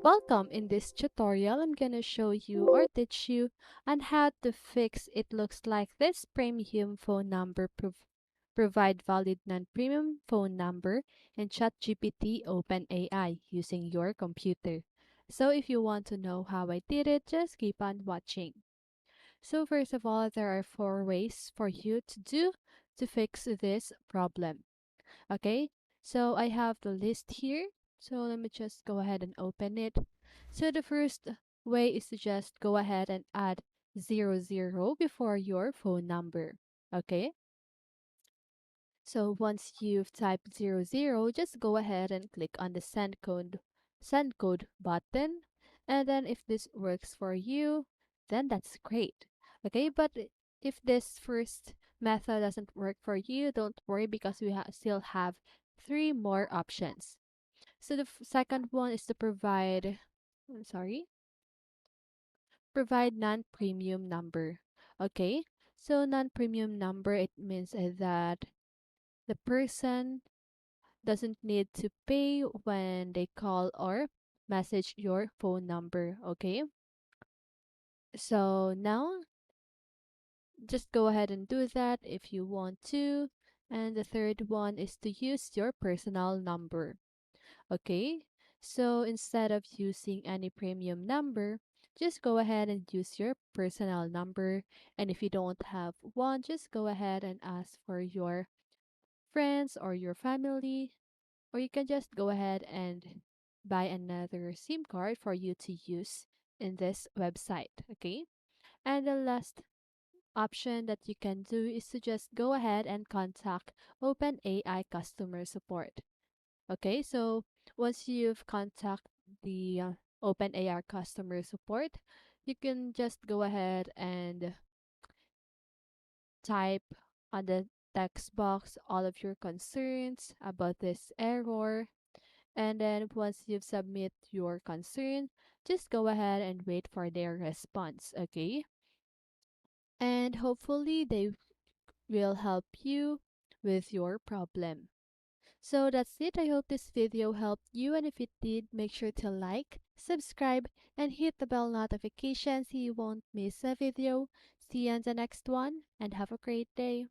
Welcome. In this tutorial, I'm gonna show you or teach you on how to fix it looks like this premium phone number provide valid non-premium phone number in ChatGPT OpenAI using your computer. So if you want to know how I did it, just keep on watching. So first of all, there are four ways for you to do to fix this problem. Okay, so I have the list here. So let me just go ahead and open it. So the first way is to just go ahead and add 00 before your phone number. Okay, so once you've typed 00, just go ahead and click on the send code button. And then if this works for you, then that's great. Okay, but if this first method doesn't work for you, don't worry because we still have three more options. So the second one is to I'm sorry, provide non-premium number. Okay, so non-premium number, it means that the person doesn't need to pay when they call or message your phone number. Okay, so now just go ahead and do that if you want to. And the third one is to use your personal number. Okay, so instead of using any premium number, just go ahead and use your personal number. And if you don't have one, just go ahead and ask for your friends or your family, or you can just go ahead and buy another SIM card for you to use in this website. Okay, and the last option that you can do is to just go ahead and contact OpenAI customer support. Okay, so once you've contacted the OpenAI customer support, you can just go ahead and type on the text box all of your concerns about this error. And then once you've submit your concern, just go ahead and wait for their response, okay? And hopefully they will help you with your problem. So that's it. I hope this video helped you, and if it did, make sure to like, subscribe, and hit the bell notification so you won't miss a video. See you on the next one, and have a great day.